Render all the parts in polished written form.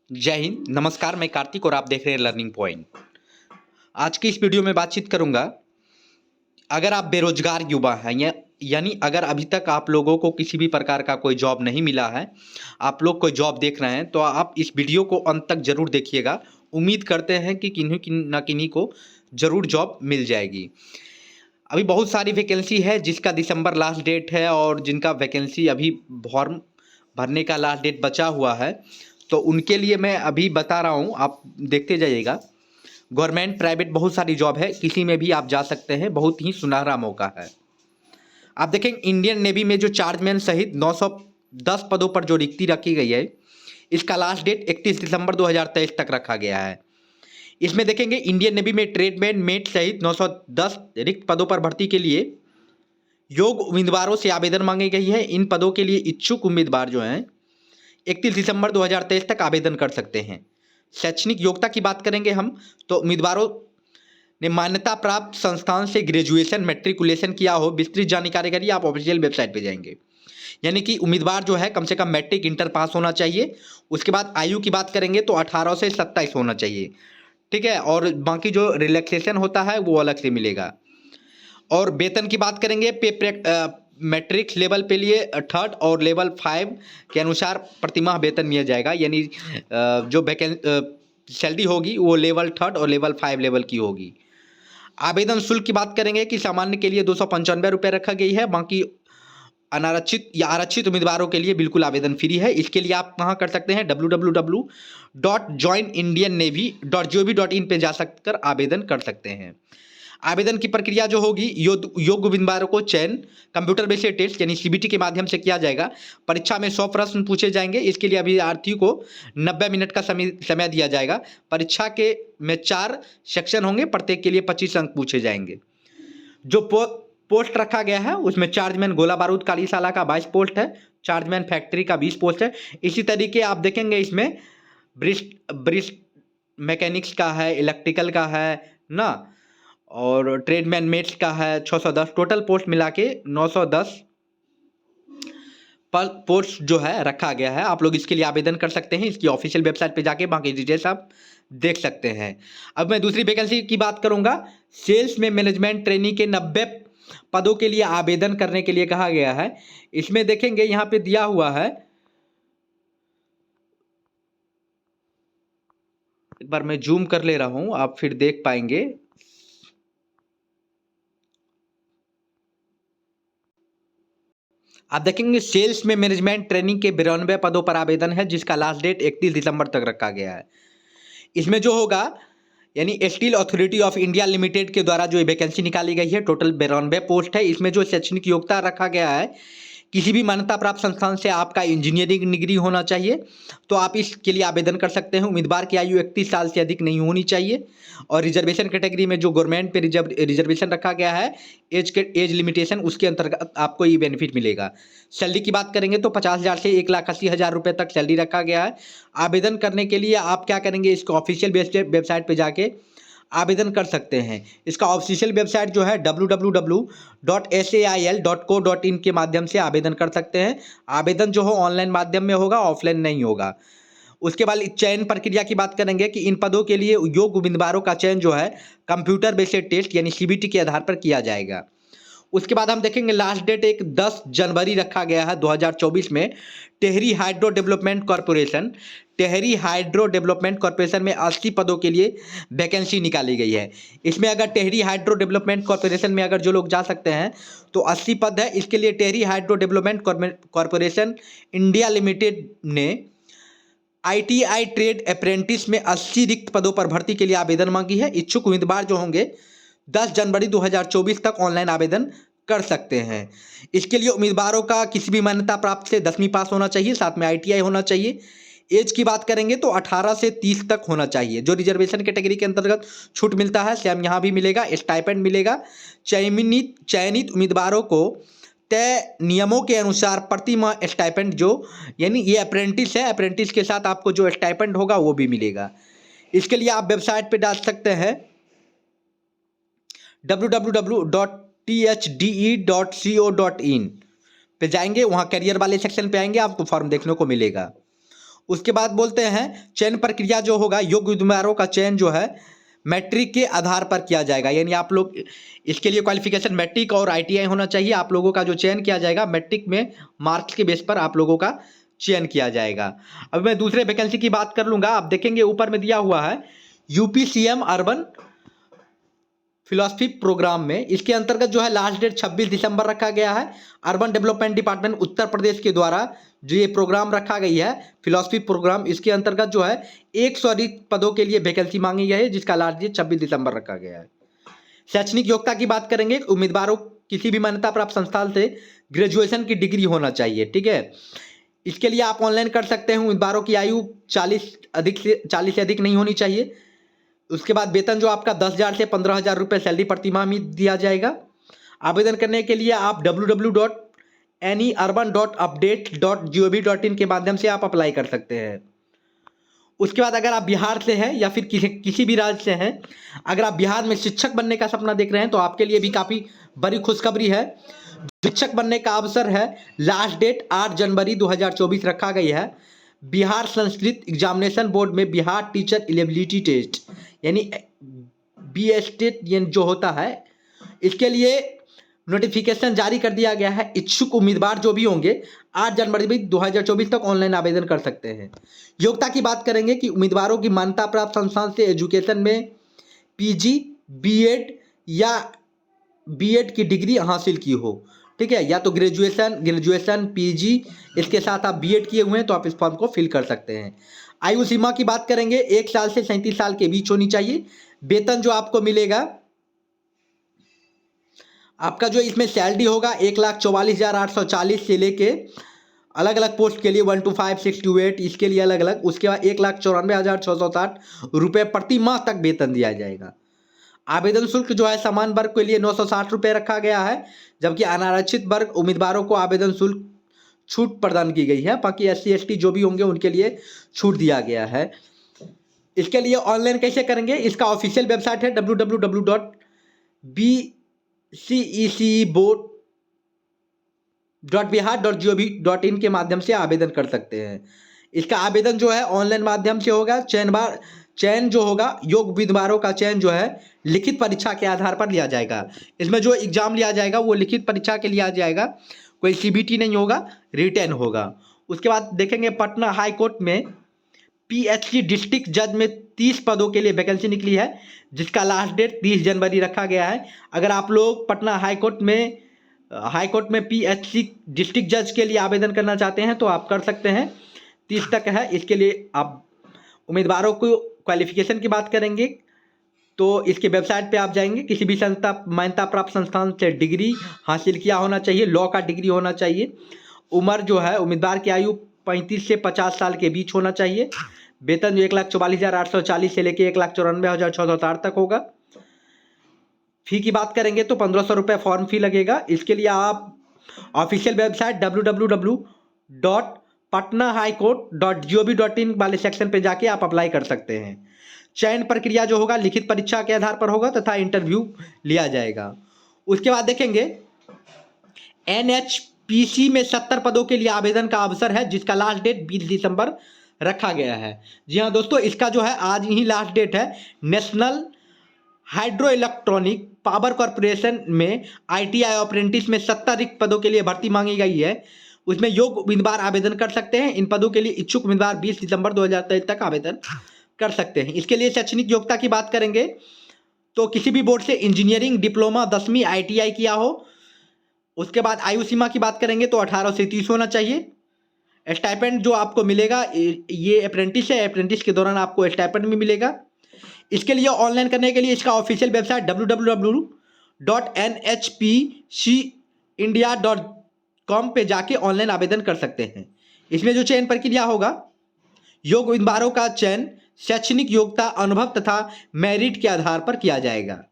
जय हिंद, नमस्कार। मैं कार्तिक और आप देख रहे हैं लर्निंग पॉइंट। आज की इस वीडियो में बातचीत करूंगा। अगर आप बेरोजगार युवा हैं यानी अगर अभी तक आप लोगों को किसी भी प्रकार का कोई जॉब नहीं मिला है, आप लोग कोई जॉब देख रहे हैं, तो आप इस वीडियो को अंत तक जरूर देखिएगा। उम्मीद करते हैं कि किन्हीं को जरूर जॉब मिल जाएगी। अभी बहुत सारी वैकेंसी है जिसका दिसंबर लास्ट डेट है और जिनका वैकेंसी अभी फॉर्म भरने का लास्ट डेट बचा हुआ है, तो उनके लिए मैं अभी बता रहा हूँ, आप देखते जाइएगा। गवर्नमेंट प्राइवेट बहुत सारी जॉब है, किसी में भी आप जा सकते हैं, बहुत ही सुनहरा मौका है। आप देखेंगे इंडियन नेवी में जो चार्जमैन सहित 910 पदों पर जो रिक्ति रखी गई है, इसका लास्ट डेट 31 दिसंबर 2023 तक रखा गया है। इसमें देखेंगे इंडियन नेवी में ट्रेडमैन मेट सहित 910 रिक्त पदों पर भर्ती के लिए योग्य उम्मीदवारों से आवेदन मांगी गई है। इन पदों के लिए इच्छुक उम्मीदवार जो हैं 31 दिसंबर 2023 तक आवेदन कर सकते हैं। शैक्षणिक योग्यता की बात करेंगे हम, तो उम्मीदवारों ने मान्यता प्राप्त संस्थान से ग्रेजुएशन मैट्रिकुलेशन किया हो। विस्तृत जानकारी के लिए आप ऑफिशियल वेबसाइट पे जाएंगे। यानी कि उम्मीदवार जो है कम से कम मैट्रिक इंटर पास होना चाहिए। उसके बाद आयु की बात करेंगे तो 18 से 27 होना चाहिए, ठीक है। और बाकी जो रिलैक्सेशन होता है वो अलग से मिलेगा। और वेतन की बात करेंगे मैट्रिक लेवल पे लिए थर्ड और लेवल 5 के अनुसार प्रतिमाह वेतन मिल जाएगा। यानी जो सैलरी होगी वो लेवल थर्ड और लेवल 5 लेवल की होगी। आवेदन शुल्क की बात करेंगे कि सामान्य के लिए 295 रुपये रखा गई है। बाकी अनारक्षित या आरक्षित उम्मीदवारों के लिए बिल्कुल आवेदन फ्री है। इसके लिए आप कहाँ कर सकते हैं, www.joinindiannavy.gov.in पे जा सककर आवेदन कर सकते हैं। आवेदन की प्रक्रिया जो होगी, योग्य उम्मीदवारों को चयन कंप्यूटर बेस्ड टेस्ट यानी सीबीटी के माध्यम से किया जाएगा। परीक्षा में 100 प्रश्न पूछे जाएंगे। इसके लिए अभ्यर्थी को 90 मिनट का समय दिया जाएगा। परीक्षा के में 4 सेक्शन होंगे, प्रत्येक के लिए 25 अंक पूछे जाएंगे। जो पोस्ट रखा गया है उसमें चार्जमैन गोला बारूद कार्यशाला का 22 पोस्ट है, चार्जमैन फैक्ट्री का 20 पोस्ट है। इसी तरीके आप देखेंगे इसमें ब्रिस्ट मैकेनिक्स का है, इलेक्ट्रिकल का है ना, और ट्रेडमैन मेट्स का है 610। टोटल पोस्ट मिला के 910 पर पोस्ट जो है रखा गया है। आप लोग इसके लिए आवेदन कर सकते हैं। इसकी ऑफिशियल वेबसाइट पे जाके बाकी डिटेल्स आप देख सकते हैं। अब मैं दूसरी वैकेंसी की बात करूंगा। सेल्स में मैनेजमेंट ट्रेनी के 90 पदों के लिए आवेदन करने के लिए कहा गया है। इसमें देखेंगे यहाँ पे दिया हुआ है, एक बार मैं जूम कर ले रहा हूं, आप फिर देख पाएंगे। आप देखेंगे सेल्स में मैनेजमेंट ट्रेनिंग के 92 पदों पर आवेदन है, जिसका लास्ट डेट 31 दिसंबर तक रखा गया है। इसमें जो होगा यानी steel authority of India limited के द्वारा जो वैकेंसी निकाली गई है, टोटल 92 पोस्ट है। इसमें जो शैक्षणिक योग्यता रखा गया है, किसी भी मान्यता प्राप्त संस्थान से आपका इंजीनियरिंग डिग्री होना चाहिए, तो आप इसके लिए आवेदन कर सकते हैं। उम्मीदवार की आयु 31 साल से अधिक नहीं होनी चाहिए। और रिजर्वेशन कैटेगरी में जो गवर्नमेंट पे रिजर्वेशन रखा गया है, एज लिमिटेशन, उसके अंतर्गत आपको ये बेनिफिट मिलेगा। सैलरी की बात करेंगे तो 50,000 से 1,80,000 रुपये तक सैलरी रखा गया है। आवेदन करने के लिए आप क्या करेंगे, इसको ऑफिशियल वेबसाइट पर जाके आवेदन कर सकते हैं। इसका ऑफिशियल वेबसाइट जो है www.sail.co.in के माध्यम से आवेदन कर सकते हैं। आवेदन जो हो ऑनलाइन माध्यम में होगा, ऑफलाइन नहीं होगा। उसके बाद चयन प्रक्रिया की बात करेंगे कि इन पदों के लिए योग्य उम्मीदवारों का चयन जो है कंप्यूटर बेस्ड टेस्ट यानी सीबीटी के आधार पर किया जाएगा। उसके बाद हम देखेंगे लास्ट डेट एक 10 जनवरी रखा गया है 2024 में। टेहरी हाइड्रो डेवलपमेंट कॉरपोरेशन में 80 पदों के लिए वैकेंसी निकाली गई है। इसमें अगर टेहरी हाइड्रो डेवलपमेंट कॉरपोरेशन में अगर जो लोग जा सकते हैं तो 80 पद है। इसके लिए Tehri hydro development corporation India limited ने आईटीआई ट्रेड अप्रेंटिस में 80 रिक्त पदों पर भर्ती के लिए आवेदन मांगी है। इच्छुक उम्मीदवार जो होंगे 10 जनवरी 2024 तक ऑनलाइन आवेदन कर सकते हैं। इसके लिए उम्मीदवारों का किसी भी मान्यता प्राप्त से 10वीं पास होना चाहिए, साथ में आईटीआई होना चाहिए। एज की बात करेंगे तो 18 से 30 तक होना चाहिए। जो रिजर्वेशन कैटेगरी के अंतर्गत छूट मिलता है सेम यहाँ भी मिलेगा, स्टाइपेंड मिलेगा। चयनित उम्मीदवारों को तय नियमों के अनुसार प्रति माह स्टाइपेंड जो यानी ये अप्रेंटिस है, अप्रेंटिस के साथ आपको जो स्टाइपेंड होगा वो भी मिलेगा। इसके लिए आप वेबसाइट पे डाल सकते हैं www.thde.co.in पे जाएंगे, वहाँ करियर वाले सेक्शन पे आएंगे, आपको फॉर्म देखने को मिलेगा। उसके बाद बोलते हैं चयन प्रक्रिया जो होगा, योग्य उम्मीदवारों का चयन जो है मैट्रिक के आधार पर किया जाएगा। यानी आप लोग इसके लिए क्वालिफिकेशन मैट्रिक और आईटीआई होना चाहिए। आप लोगों का जो चयन किया जाएगा मैट्रिक में मार्क्स के बेस पर आप लोगों का चयन किया जाएगा। अब मैं दूसरे वैकेंसी की बात कर लूंगा। आप देखेंगे ऊपर में दिया हुआ है यूपीसीएम अर्बन फिलॉसफी प्रोग्राम में, इसके अंतर्गत जो है लास्ट डेट 26 दिसंबर रखा गया है। Urban development department Uttar Pradesh के द्वारा जो ये प्रोग्राम रखा गई है फिलॉसफी प्रोग्राम, इसके अंतर्गत जो है 100 रिक्त पदों के लिए वैकेंसी मांगी गई है, जिसका लास्ट डेट 26 दिसंबर रखा गया है। शैक्षणिक योग्यता की बात करेंगे, उम्मीदवारों किसी भी मान्यता प्राप्त संस्थान से ग्रेजुएशन की डिग्री होना चाहिए। ठीक है, इसके लिए आप ऑनलाइन कर सकते हैं। उम्मीदवारों की आयु 40 से अधिक नहीं होनी चाहिए। उसके बाद वेतन जो आपका 10,000 से 15,000 रुपये सैलरी प्रतिमाह में दिया जाएगा। आवेदन करने के लिए आप www.neurban.update.gov.in के माध्यम से आप अप्लाई कर सकते हैं। उसके बाद अगर आप बिहार से हैं या फिर किसी भी राज्य से हैं, अगर आप बिहार में शिक्षक बनने का सपना देख रहे हैं तो आपके लिए भी काफ़ी बड़ी खुशखबरी है। शिक्षक बनने का अवसर है, लास्ट डेट 8 जनवरी 2024 रखा गई है। बिहार संस्कृत एग्जामिनेशन बोर्ड में बिहार टीचर एलिजिबिलिटी टेस्ट यानी बीएसटेट जो होता है, इसके लिए नोटिफिकेशन जारी कर दिया गया है। इच्छुक उम्मीदवार जो भी होंगे 8 जनवरी 2024 तक ऑनलाइन आवेदन कर सकते हैं। योग्यता की बात करेंगे कि उम्मीदवारों की मान्यता प्राप्त संस्थान से एजुकेशन में पीजी, बीएड या बीएड की डिग्री हासिल की हो। ठीक है, या तो ग्रेजुएशन पीजी, इसके साथ आप बीएड किए हुए हैं तो आप इस फॉर्म को फिल कर सकते हैं। आयु सीमा की बात करेंगे 1 साल से 37 साल के बीच होनी चाहिए। वेतन जो आपको मिलेगा, आपका जो इसमें सैलरी होगा 1,44,840 से लेके अलग अलग पोस्ट के लिए 1 to 5, 6 to 8 इसके लिए अलग अलग, उसके बाद 1,94,660 रुपये प्रति माह तक वेतन दिया जाएगा। आवेदन शुल्क जो है समान वर्ग के लिए 960 रुपये रखा गया है, जबकि अनारक्षित वर्ग उम्मीदवारों को आवेदन शुल्क छूट प्रदान की गई है। बाकी SC ST जो भी होंगे उनके लिए छूट दिया गया है। इसके लिए ऑनलाइन कैसे करेंगे, इसका ऑफिशियल वेबसाइट है www.bceceboard.bihar.gov.in के माध्यम से आवेदन कर सकते हैं। इसका आवेदन जो है ऑनलाइन माध्यम से होगा। चयन जो होगा, योग्य उम्मीदवारों का चयन जो है लिखित परीक्षा के आधार पर लिया जाएगा। इसमें जो एग्जाम लिया जाएगा वो लिखित परीक्षा के लिया जाएगा, कोई CBT नहीं होगा, रिटेन होगा। उसके बाद देखेंगे पटना हाई कोर्ट में PHC डिस्ट्रिक्ट जज में 30 पदों के लिए वैकेंसी निकली है, जिसका लास्ट डेट 30 जनवरी रखा गया है। अगर आप लोग पटना हाई कोर्ट में PHC डिस्ट्रिक्ट जज के लिए आवेदन करना चाहते हैं तो आप कर सकते हैं, 30 तक है। इसके लिए आप उम्मीदवारों को क्वालिफिकेशन की बात करेंगे तो इसके वेबसाइट पे आप जाएंगे, किसी भी मान्यता प्राप्त संस्थान से डिग्री हासिल किया होना चाहिए, लॉ का डिग्री होना चाहिए। उम्र जो है उम्मीदवार की आयु 35 से 50 साल के बीच होना चाहिए। वेतन जो 1,44,840 से लेकर 1,94,660 तक होगा। फी की बात करेंगे तो 1,500 रुपये फॉर्म फी लगेगा। इसके लिए आप ऑफिशियल वेबसाइट www.patnahighcourt.gov.in वाले सेक्शन पे जाके आप अप्लाई कर सकते हैं। चयन प्रक्रिया जो होगा लिखित परीक्षा के आधार पर होगा तथा इंटरव्यू लिया जाएगा। उसके बाद देखेंगे NHPC में 70 पदों के लिए आवेदन का अवसर है, जिसका लास्ट डेट 20 दिसंबर रखा गया है। जी हाँ दोस्तों, इसका जो है आज ही लास्ट डेट है। National hydro electronic power corporation में ITI अप्रेंटिस में 70 रिक्त पदों के लिए भर्ती मांगी गई है। उसमें योग्य उम्मीदवार आवेदन कर सकते हैं। इन पदों के लिए इच्छुक उम्मीदवार 20 दिसंबर 2023 तक आवेदन कर सकते हैं। इसके लिए शैक्षणिक योग्यता की बात करेंगे तो किसी भी बोर्ड से इंजीनियरिंग डिप्लोमा 10वीं ITI किया हो। उसके बाद आयु सीमा की बात करेंगे तो 18 से 30 होना चाहिए। स्टाइपेंड जो आपको मिलेगा, ये अप्रेंटिस है, अप्रेंटिस के दौरान आपको स्टाइपेंड भी मिलेगा। इसके लिए ऑनलाइन करने के लिए इसका ऑफिशियल वेबसाइट www.nhpcindia.com पे जाके ऑनलाइन आवेदन कर सकते हैं। इसमें जो चयन प्रक्रिया होगा, योग्य उम्मीदवारों का चयन शैक्षणिक योग्यता, अनुभव तथा मेरिट के आधार पर किया जाएगा।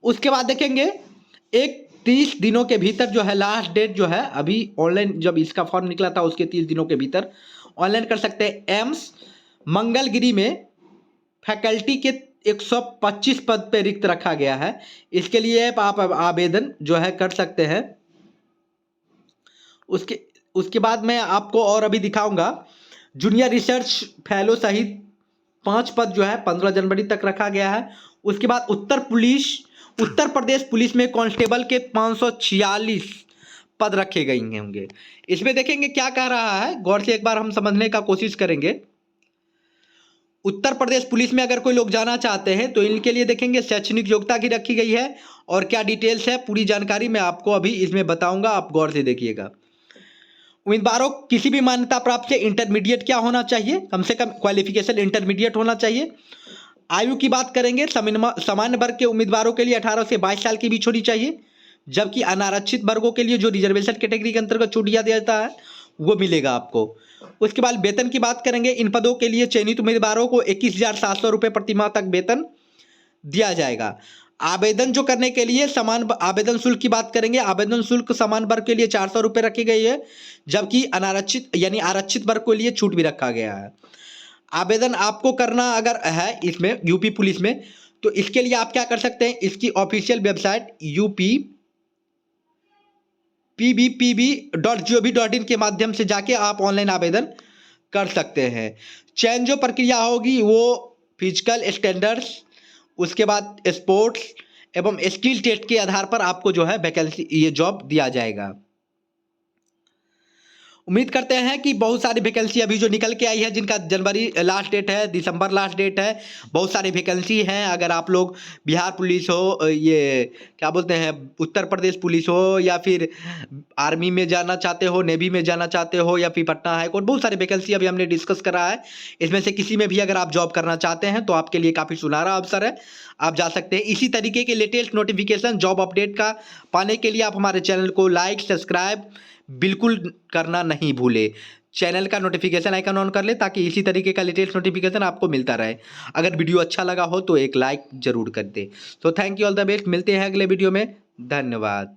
उसके बाद देखेंगे 30 दिनों के भीतर जो है लास्ट डेट जो है, अभी ऑनलाइन जब इसका फॉर्म निकला था उसके 30 दिनों के भीतर ऑनलाइन कर सकते हैं। एम्स मंगलगिरी में फैकल्टी के 125 पद पे रिक्त रखा गया है। इसके लिए आप आवेदन जो है कर सकते हैं। उसके बाद मैं आपको और अभी दिखाऊंगा जूनियर रिसर्च फेलो सहित 5 पद जो है 15 जनवरी तक रखा गया है। उसके बाद उत्तर प्रदेश पुलिस में कांस्टेबल के 546 पद रखे गए होंगे। इसमें देखेंगे क्या कह रहा है, गौर से एक बार हम समझने का कोशिश करेंगे। उत्तर प्रदेश पुलिस में अगर कोई लोग जाना चाहते हैं तो इनके लिए देखेंगे शैक्षणिक योग्यता की रखी गई है और क्या डिटेल्स है, पूरी जानकारी मैं आपको अभी इसमें बताऊंगा, आप गौर से देखिएगा। उम्मीदवारों किसी भी मान्यता प्राप्त से इंटरमीडिएट क्या होना चाहिए, कम से कम क्वालिफिकेशन इंटरमीडिएट होना चाहिए। आयु की बात करेंगे, सामान्य वर्ग के उम्मीदवारों के लिए 18 से 22 साल की बीच होनी चाहिए, जबकि अनारक्षित वर्गों के लिए जो रिजर्वेशन कैटेगरी के अंतर्गत छूट दिया जाता है वो मिलेगा आपको। उसके बाद वेतन की बात करेंगे, इन पदों के लिए चयनित उम्मीदवारों को 21,700 रुपये प्रति माह तक वेतन दिया जाएगा। आवेदन जो करने के लिए समान आवेदन शुल्क की बात करेंगे, आवेदन शुल्क समान वर्ग के लिए 400 रुपये रखी गई है, जबकि अनारक्षित यानी आरक्षित वर्ग के लिए छूट भी रखा गया है। आवेदन आपको करना अगर है इसमें यूपी पुलिस में, तो इसके लिए आप क्या कर सकते हैं, इसकी ऑफिशियल वेबसाइट upbpb.gov.in के माध्यम से जाके आप ऑनलाइन आवेदन कर सकते हैं। चयन जो प्रक्रिया होगी वो फिजिकल स्टैंडर्ड्स, उसके बाद स्पोर्ट्स एवं स्किल टेस्ट के आधार पर आपको जो है वैकेंसी ये जॉब दिया जाएगा। उम्मीद करते हैं कि बहुत सारी वैकेंसी अभी जो निकल के आई है, जिनका जनवरी लास्ट डेट है, दिसंबर लास्ट डेट है, बहुत सारी वैकेंसी हैं। अगर आप लोग बिहार पुलिस हो, ये क्या बोलते हैं उत्तर प्रदेश पुलिस हो, या फिर आर्मी में जाना चाहते हो, नेवी में जाना चाहते हो, या फिर पटना हाई कोर्ट, बहुत सारी वैकेंसी अभी हमने डिस्कस करा है। इसमें से किसी में भी अगर आप जॉब करना चाहते हैं तो आपके लिए काफ़ी सुनहरा अवसर है, आप जा सकते हैं। इसी तरीके के लेटेस्ट नोटिफिकेशन जॉब अपडेट का पाने के लिए आप हमारे चैनल को लाइक सब्सक्राइब बिल्कुल करना नहीं भूले। चैनल का नोटिफिकेशन आइकन ऑन कर ले ताकि इसी तरीके का लेटेस्ट नोटिफिकेशन आपको मिलता रहे। अगर वीडियो अच्छा लगा हो तो एक लाइक जरूर कर दे। तो thank you, all the best, मिलते हैं अगले वीडियो में, धन्यवाद।